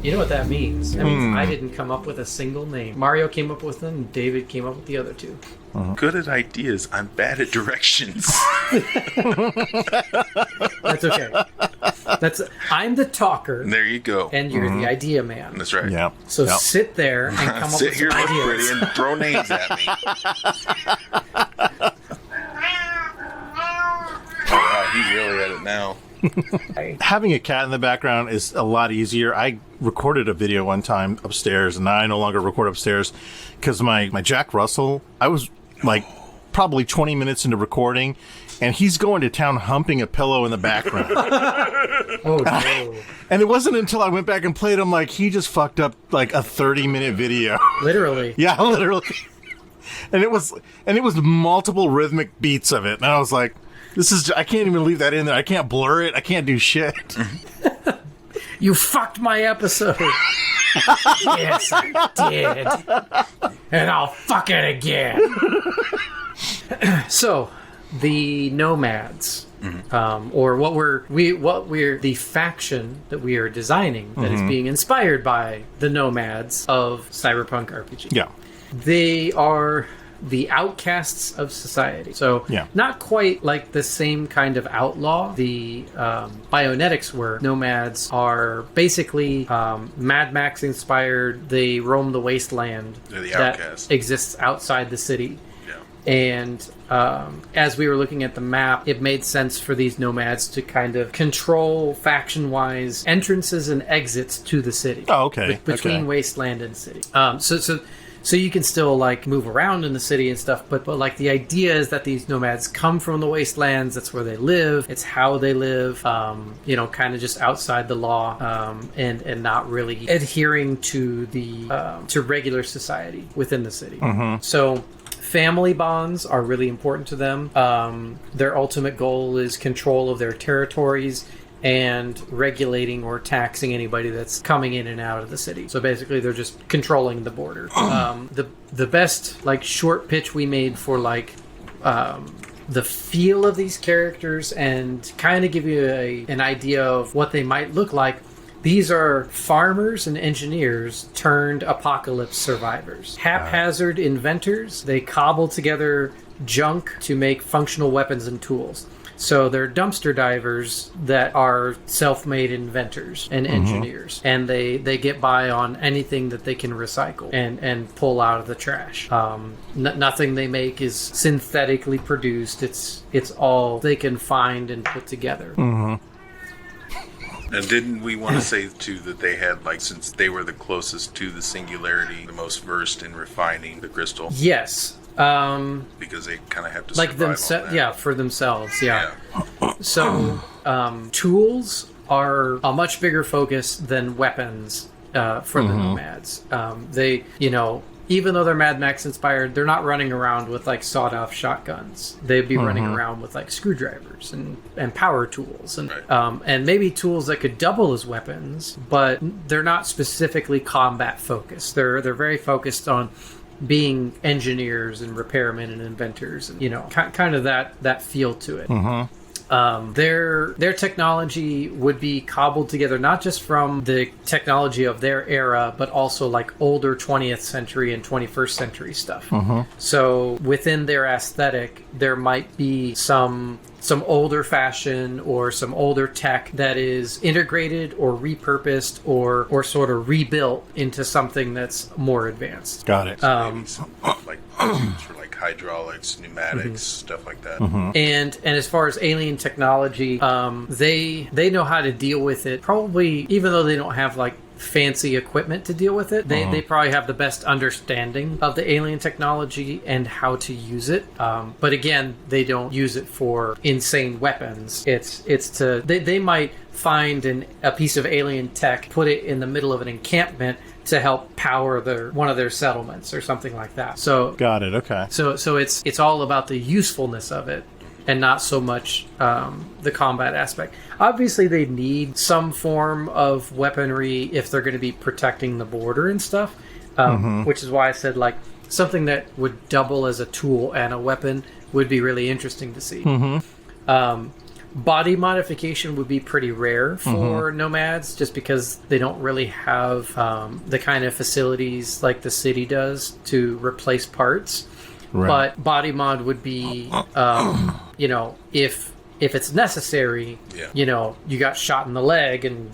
You know what that means? That means I didn't come up with a single name. Mario came up with them, and David came up with the other two. Good at ideas. I'm bad at directions. That's okay. I'm the talker. There you go. And you're the idea man. That's right. Yeah. So sit there and come up with some ideas. And throw names at me. Oh, he's really at it now. Having a cat in the background is a lot easier. I recorded a video one time upstairs, and I no longer record upstairs because my Jack Russell, I was like probably 20 minutes into recording, and he's going to town humping a pillow in the background. Oh, no. And it wasn't until I went back and played him, like, he just fucked up like a 30-minute video. Literally. Yeah, literally. And it was multiple rhythmic beats of it. And I was like, I can't even leave that in there. I can't blur it. I can't do shit. You fucked my episode. Yes, I did. And I'll fuck it again. So, the Nomads, or the faction that we are designing that is being inspired by the Nomads of Cyberpunk RPG. Yeah. They are the outcasts of society. So not quite like the same kind of outlaw the Bionetics were. Nomads are basically Mad Max inspired. They roam the wasteland that exists outside the city. Yeah. And as we were looking at the map, it made sense for these nomads to kind of control faction-wise entrances and exits to the city. Oh, okay. Between wasteland and city. So you can still like move around in the city and stuff, but like the idea is that these nomads come from the wastelands. That's where they live. It's how they live. Kind of just outside the law, and not really adhering to the to regular society within the city. So family bonds are really important to them. Their ultimate goal is control of their territories and regulating or taxing anybody that's coming in and out of the city. So basically, they're just controlling the border. The best like short pitch we made for like the feel of these characters and kind of give you an idea of what they might look like. These are farmers and engineers turned apocalypse survivors. Haphazard inventors. They cobble together junk to make functional weapons and tools. So they're dumpster divers that are self-made inventors and engineers. And they get by on anything that they can recycle and pull out of the trash. Nothing they make is synthetically produced. It's all they can find and put together. And didn't we want to say, too, that they had, like, since they were the closest to the singularity, the most versed in refining the crystal? Yes. Because they kind of have to survive on that. For themselves, So, tools are a much bigger focus than weapons for the Nomads. They, even though they're Mad Max inspired, they're not running around with like sawed-off shotguns. They'd be running around with like screwdrivers and power tools and maybe tools that could double as weapons, but they're not specifically combat focused. They're very focused on being engineers and repairmen and inventors, and kind of that feel to it. Their technology would be cobbled together not just from the technology of their era, but also like older 20th century and 21st century stuff. So within their aesthetic, there might be some older fashion or some older tech that is integrated or repurposed or sort of rebuilt into something that's more advanced. Got it. Maybe some, like for like hydraulics, pneumatics, stuff like that. And as far as alien technology, they know how to deal with it. Probably, even though they don't have like fancy equipment to deal with it, they probably have the best understanding of the alien technology and how to use it. But again, they don't use it for insane weapons. They might find a piece of alien tech, put it in the middle of an encampment to help power one of their settlements or something like that. So got it. Okay. So it's all about the usefulness of it, and not so much the combat aspect. Obviously, they need some form of weaponry if they're going to be protecting the border and stuff, which is why I said like something that would double as a tool and a weapon would be really interesting to see. Body modification would be pretty rare for nomads, just because they don't really have the kind of facilities like the city does to replace parts. Right. But body mod would be, if it's necessary, you got shot in the leg and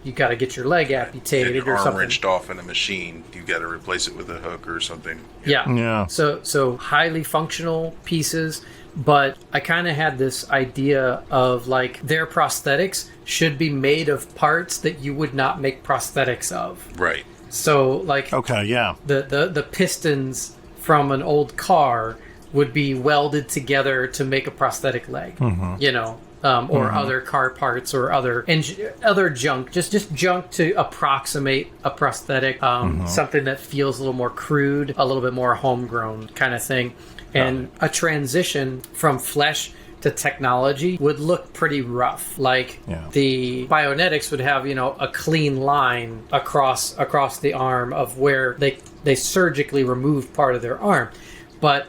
you gotta get your leg amputated and or arm something. wrenched off in a machine. You got to replace it with a hook or something. Yeah. So highly functional pieces. But I kind of had this idea of like their prosthetics should be made of parts that you would not make prosthetics of. Right. So like the pistons from an old car would be welded together to make a prosthetic leg. Or other car parts or other junk, just junk to approximate a prosthetic, something that feels a little more crude, a little bit more homegrown kind of thing. And a transition from flesh to technology would look pretty rough. Like the Bionetics would have, a clean line across the arm of where they surgically removed part of their arm. But,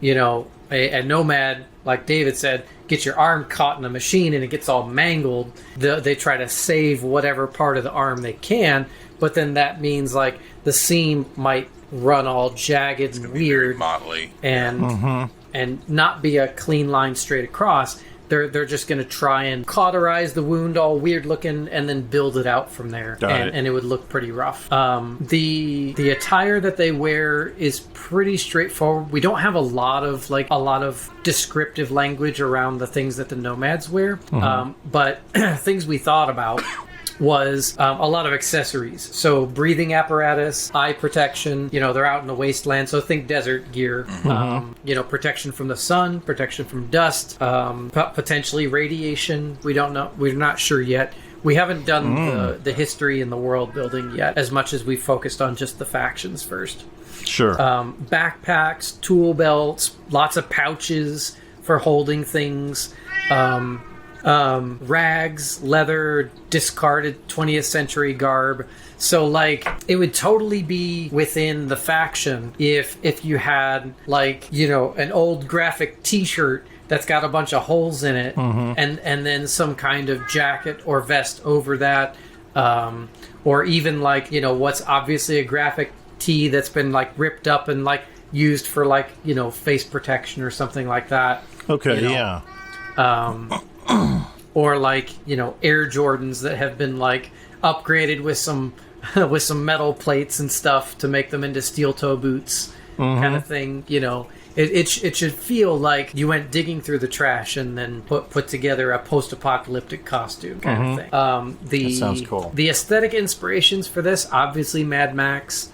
a nomad, like David said, get your arm caught in a machine and it gets all mangled. They try to save whatever part of the arm they can, but then that means like the seam might run all jagged and weird, motley, and not be a clean line straight across. They're just going to try and cauterize the wound all weird looking and then build it out from there, and it would look pretty rough. The attire that they wear is pretty straightforward. We don't have a lot of descriptive language around the things that the nomads wear, but things we thought about was a lot of accessories. So breathing apparatus, eye protection, they're out in the wasteland, so think desert gear, protection from the sun, protection from dust, potentially radiation. We don't know. We're not sure yet. We haven't done the history and the world building yet as much as we focused on just the factions first. Sure. Backpacks, tool belts, lots of pouches for holding things, rags, leather, discarded 20th century garb. So like it would totally be within the faction if you had like, an old graphic t-shirt that's got a bunch of holes in it, and then some kind of jacket or vest over that, or even like, what's obviously a graphic tee that's been like ripped up and like used for like, face protection or something like that. Okay, or like, Air Jordans that have been like upgraded with some metal plates and stuff to make them into steel toe boots, kind of thing. It should feel like you went digging through the trash and then put together a post-apocalyptic costume kind of thing. That sounds cool. The aesthetic inspirations for this, obviously Mad Max,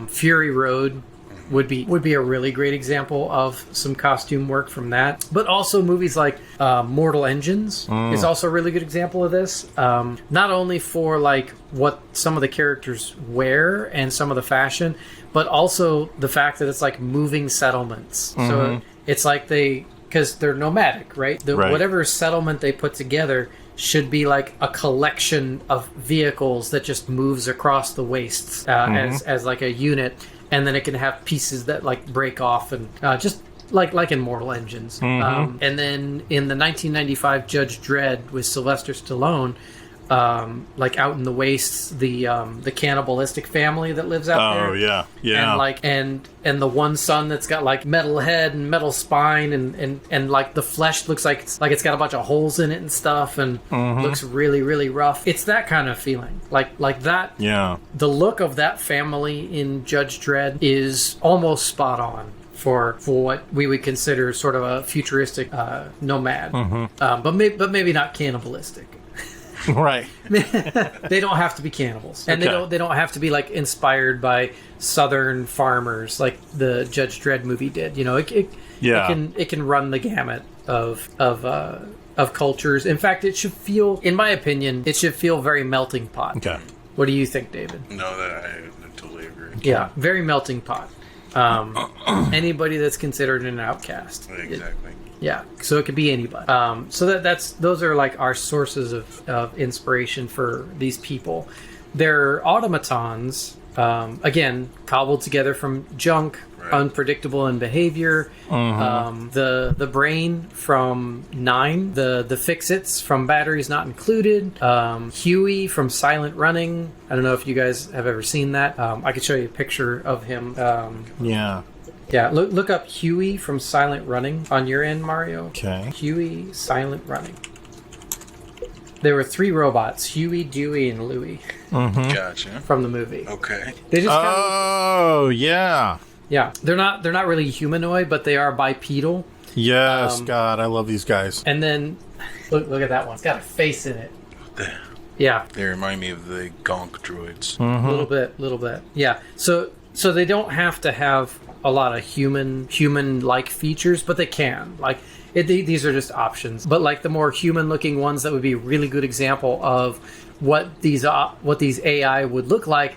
Fury Road would be a really great example of some costume work from that. But also movies like Mortal Engines is also a really good example of this. Not only for like what some of the characters wear and some of the fashion, but also the fact that it's like moving settlements. So it's like because they're nomadic, right? Whatever settlement they put together should be like a collection of vehicles that just moves across the wastes as like a unit. And then it can have pieces that like break off and just like in Mortal Engines. And then in the 1995 Judge Dredd with Sylvester Stallone, like out in the wastes, the cannibalistic family that lives out there. Oh yeah. And like and the one son that's got like metal head and metal spine and like the flesh looks like it's got a bunch of holes in it and stuff and looks really, really rough. It's that kind of feeling. Like that. Yeah. The look of that family in Judge Dredd is almost spot on for what we would consider sort of a futuristic nomad, but maybe not cannibalistic. Right. They don't have to be cannibals, and they don't have to be like inspired by Southern farmers like the Judge Dredd movie did. It can run the gamut of cultures. In fact, it should feel, in my opinion, very melting pot. Okay. What do you think, David? No, I totally agree. Yeah, very melting pot. Anybody that's considered an outcast. Exactly. Yeah, so it could be anybody. So those are like our sources of inspiration for these people. They're automatons, again, cobbled together from junk, unpredictable in behavior. The brain from 9, the Fix-Its from Batteries Not Included, Huey from Silent Running. I don't know if you guys have ever seen that. I could show you a picture of him. Yeah, look up Huey from Silent Running on your end, Mario. Okay. Huey, Silent Running. There were 3 robots, Huey, Dewey, and Louie. Gotcha. From the movie. Okay. They just yeah. Yeah, they're not really humanoid, but they are bipedal. Yes, God, I love these guys. And then look at that one. It's got a face in it. Damn. Yeah. They remind me of the Gonk droids. A little bit. Yeah. So they don't have to have a lot of human-like features, but they can. Like these are just options. But like the more human-looking ones, that would be a really good example of what these AI would look like.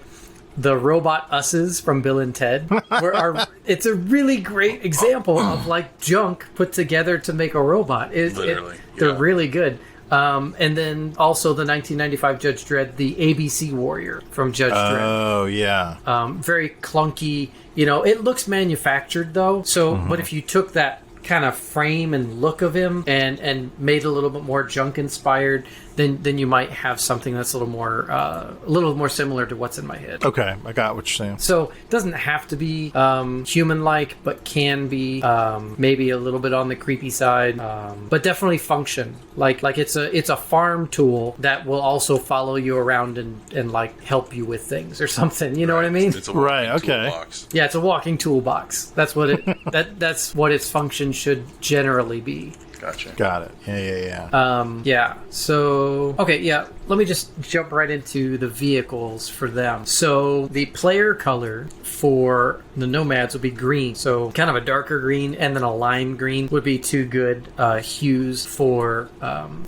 The robot us's from Bill and Ted. It's a really great example of like junk put together to make a robot. They're really good. And then also the 1995 Judge Dredd, the ABC Warrior from Judge Dredd. Oh, yeah. Very clunky. You know, it looks manufactured though. So, but if you took that kind of frame and look of him and made it a little bit more junk inspired, then you might have something that's a little more similar to what's in my head. Okay, I got what you're saying. So it doesn't have to be human-like, but can be maybe a little bit on the creepy side, but definitely function. Like it's a farm tool that will also follow you around and like help you with things or something. You know what I mean? It's a walking toolbox. Yeah, it's a walking toolbox. That's what that's what its function should generally be. Gotcha. Got it. Yeah. So, okay, yeah. Let me just jump right into the vehicles for them. So, the player color for the Nomads would be green. So, kind of a darker green and then a lime green would be 2 good hues for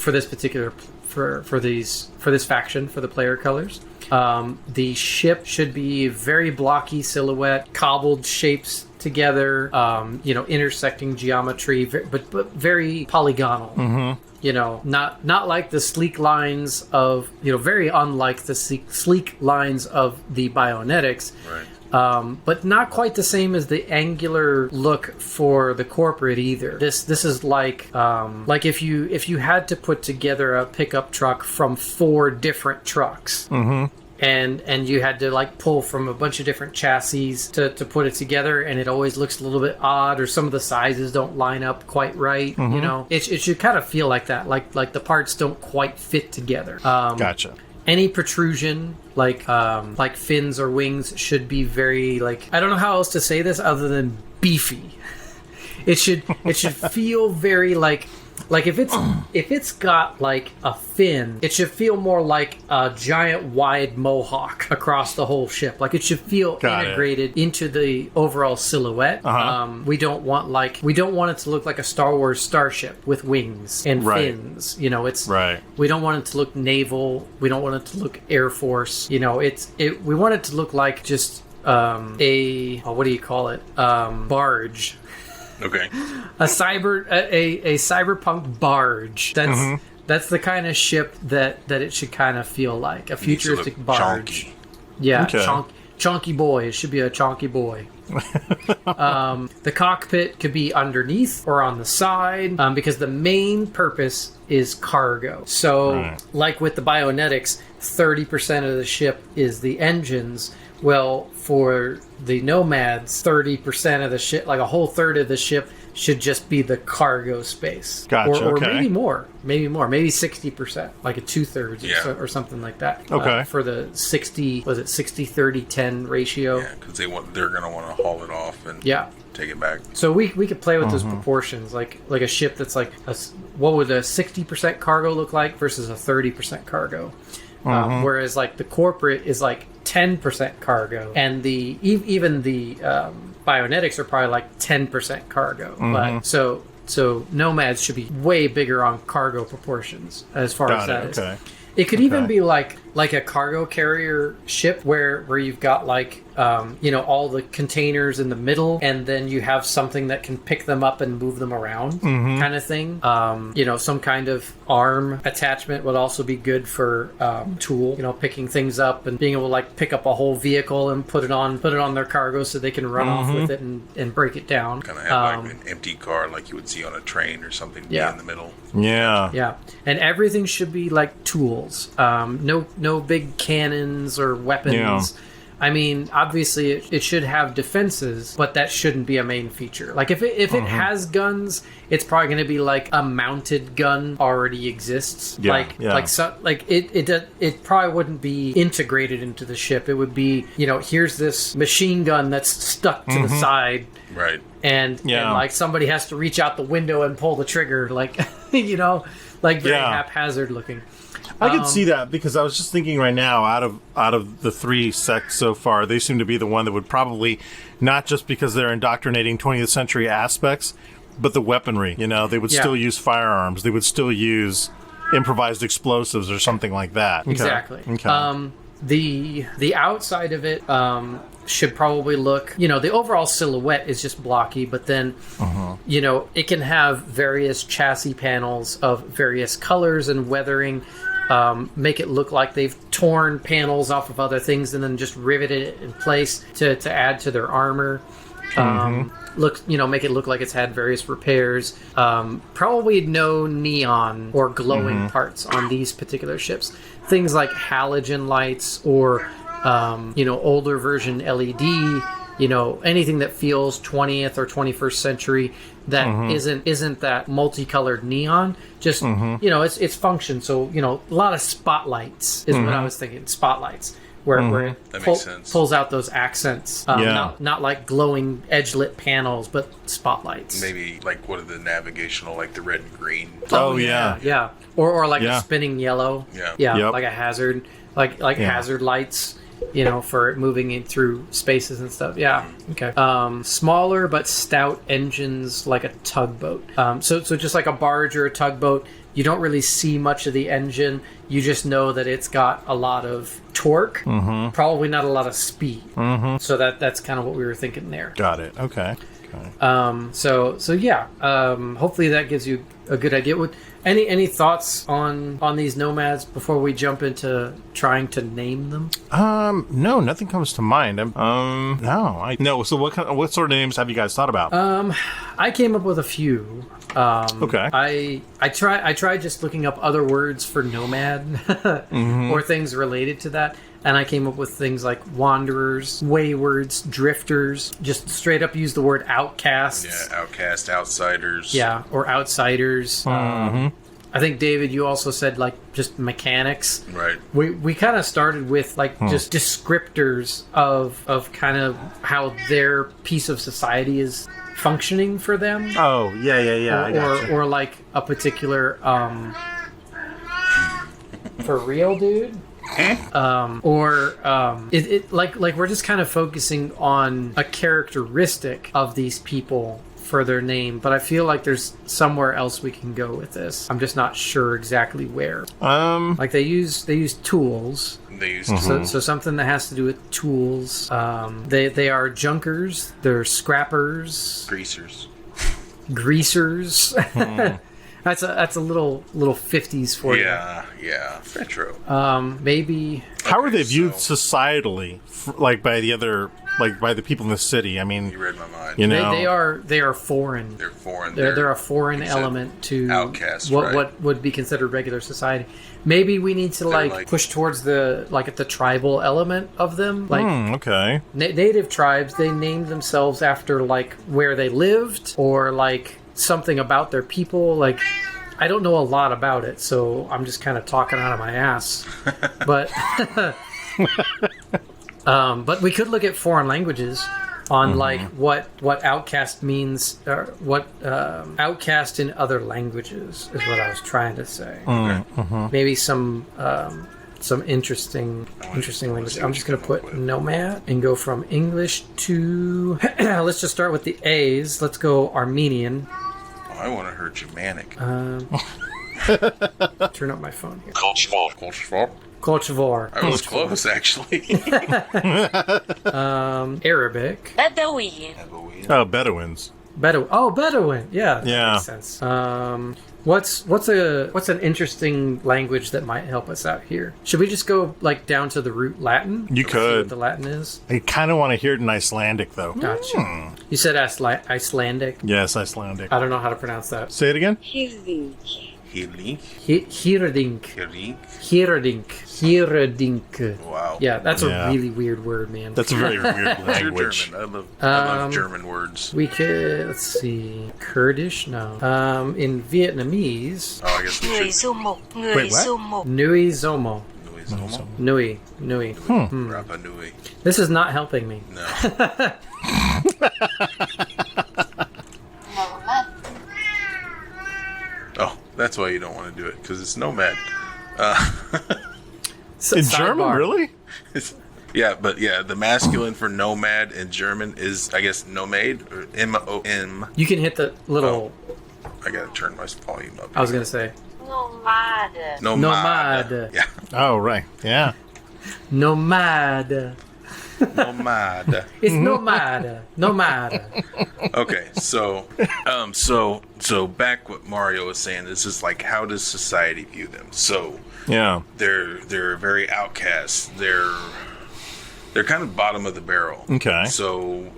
this particular for this faction for the player colors. The ship should be very blocky silhouette, cobbled shapes together, intersecting geometry, but very polygonal. You know, not like the sleek lines of, very unlike the sleek lines of the Bionetics. Right. But not quite the same as the angular look for the corporate either. This is like if you had to put together a pickup truck from 4 different trucks. And you had to like pull from a bunch of different chassis to put it together, and it always looks a little bit odd, or some of the sizes don't line up quite right. You know, it should kind of feel like that, like the parts don't quite fit together. Gotcha. Any protrusion, like fins or wings, should be very I don't know how else to say this other than beefy. It should feel very like if it's got like a fin, it should feel more like a giant wide mohawk across the whole ship. Like it should feel integrated into the overall silhouette. We don't want it to look like a Star Wars starship with wings and fins. You know, we don't want it to look naval. We don't want it to look Air Force. You know, we want it to look like just what do you call it? Barge. Okay. A cyberpunk barge. That's the kind of ship that it should kind of feel like. A futuristic barge. Chonky. Yeah, okay. Chonky boy. It should be a chonky boy. The cockpit could be underneath or on the side, because the main purpose is cargo. So, like with the Bionetics, 30% of the ship is the engines. Well, for the Nomads, 30% of the ship, like a whole third of the ship, should just be the cargo space. Gotcha. Or maybe more, maybe 60%, like a 2/3 or something like that. Okay. For the 60-30-10 ratio. Yeah, because they're going to want to haul it off and take it back. So we could play with those proportions, like a ship that's like what would a 60% cargo look like versus a 30% cargo. Whereas like the corporate is like 10% cargo, and even the Bionetics are probably like 10% cargo. But so Nomads should be way bigger on cargo proportions as far as that is. Okay. It could even be like like a cargo carrier ship where you've got like all the containers in the middle, and then you have something that can pick them up and move them around, kind of thing. Some kind of arm attachment would also be good for tool, picking things up and being able to like pick up a whole vehicle and put it on their cargo so they can run off with it and break it down. Kind of have like an empty car like you would see on a train or something in the middle. Yeah. And everything should be like tools. No big cannons or weapons. Yeah. I mean, obviously it should have defenses, but that shouldn't be a main feature. Like if it has guns, it's probably going to be like a mounted gun already exists. It probably wouldn't be integrated into the ship. It would be, here's this machine gun that's stuck to the side. Right. And like somebody has to reach out the window and pull the trigger, like like very haphazard looking. I could see that, because I was just thinking right now, out of the 3 sects so far, they seem to be the one that would probably, not just because they're indoctrinating 20th century aspects, but the weaponry. They would still use firearms. They would still use improvised explosives or something like that. Exactly. Okay. The outside of it should probably look, the overall silhouette is just blocky, but then, it can have various chassis panels of various colors and weathering. Make it look like they've torn panels off of other things and then just riveted it in place to add to their armor. Make it look like it's had various repairs. Probably no neon or glowing parts on these particular ships. Things like halogen lights or older version LED. Anything that feels 20th or 21st century that isn't that multicolored neon. Just it's function. So a lot of spotlights is what I was thinking. Spotlights where it pulls out those accents. Not like glowing edge-lit panels, but spotlights. Maybe like what are the navigational, like the red and green. Oh yeah. Or like a spinning yellow. Yeah. Like a hazard, like hazard lights. For it moving in through spaces and stuff. Yeah. Okay. Smaller but stout engines, like a tugboat. So just like a barge or a tugboat, you don't really see much of the engine. You just know that it's got a lot of torque, probably not a lot of speed. So that's kind of what we were thinking there. Got it. Okay. Hopefully that gives you a good idea. Any thoughts on these nomads before we jump into trying to name them? No, nothing comes to mind. No. So what sort of names have you guys thought about? I came up with a few. Okay. I tried just looking up other words for nomad or things related to that. And I came up with things like wanderers, waywards, drifters, just straight up use the word outcasts. Yeah, outcast, outsiders. Yeah, or outsiders. I think, David, you also said like just mechanics. Right. We kind of started with like just descriptors of kind of how their piece of society is functioning for them. Oh, yeah. Or like a particular for real, dude. Like we're just kind of focusing on a characteristic of these people for their name, but I feel like there's somewhere else we can go with this. I'm just not sure exactly where. Like they use tools. They use so something that has to do with tools. They are junkers. They're scrappers. Greasers. That's a little 50s for you. Yeah, retro. Maybe. How are they viewed societally, like by the people in the city? I mean, you read my mind. They are foreign. They're foreign. They're a foreign element to outcasts, what would be considered regular society. Maybe we need to like push towards the tribal element of them. Okay. Native tribes, they named themselves after like where they lived or like something about their people. Like I don't know a lot about it, so I'm just kind of talking out of my ass. But but we could look at foreign languages on like what outcast means, or what outcast in other languages is what I was trying to say. Maybe some interesting language. I'm just going to put nomad and go from English to let's just start with the A's. Let's go Armenian. I want to hear Germanic. Turn up my phone here. Culture. Kochvar. I was close, actually. Arabic. بدوي Oh, Bedouins. Bedouin. Yeah. That Yeah. makes sense. What's an interesting language that might help us out here? Should we just go like down to the root Latin? You See could. what the Latin is. I kind of want to hear it in Icelandic, though. Gotcha. You said Icelandic. Yes, Icelandic. I don't know how to pronounce that. Say it again. Healing. Hierdink. Healing. Hierdink. Wow. Yeah, that's Yeah. a really weird word, man. That's a very weird You're language. German. I love German words. We could, let's see, Kurdish? No. In Vietnamese, Oh, I guess we người should. du mục người Wait, what? du mục Nui Zomo. Nui. Nui. Rapa Nui. This is not helping me. No. Oh, that's why you don't want to do it, because it's nomad. In German, really? Yeah, but yeah, the masculine for nomad in German is, I guess, nomade, or M-O-M. You can hit the little, I gotta turn my volume up. I was going to say, nomad Nomad. Yeah, Oh, right. Yeah. nomad. nomad. It's nomad. Nomad. Okay, so back what Mario was saying. This is like, how does society view them? So Yeah. they're very outcasts. They're kind of bottom of the barrel. Okay. So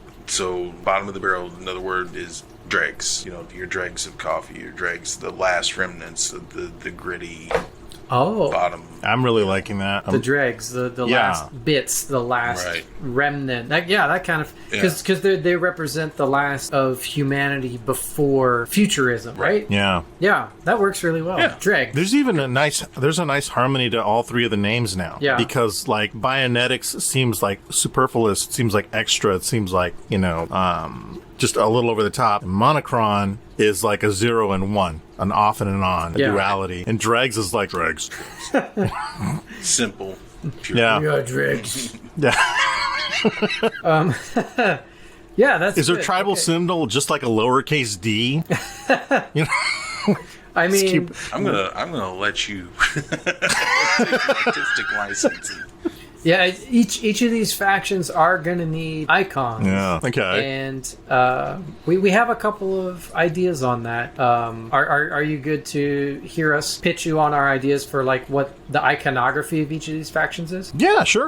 bottom of the barrel. Another word is dregs. You know, your dregs of coffee, your dregs, the last remnants of the gritty Oh. bottom. I'm really liking that. The dregs, the Yeah. last bits, the last Right. remnant. That kind of, because they represent the last of humanity before futurism, right? Yeah. Yeah, that works really well. Yeah. Dregs. There's even a nice harmony to all three of the names now. Yeah. Because like Bionetics seems like superfluous, it seems like extra, it seems like, just a little over the top. Monocron is like a 0 and 1, an off and an on, a Yeah. duality. And Dregs is like Dregs. Simple. Pure. Yeah. Yeah, dregs. Yeah. Yeah, that's Is their good. tribal Okay. symbol just like a lowercase d? I mean, I'm gonna let you take an artistic license. yeah, each of these factions are going to need icons. Yeah. Okay. And we have a couple of ideas on that. Are you good to hear us pitch you on our ideas for like what the iconography of each of these factions is? Yeah, sure.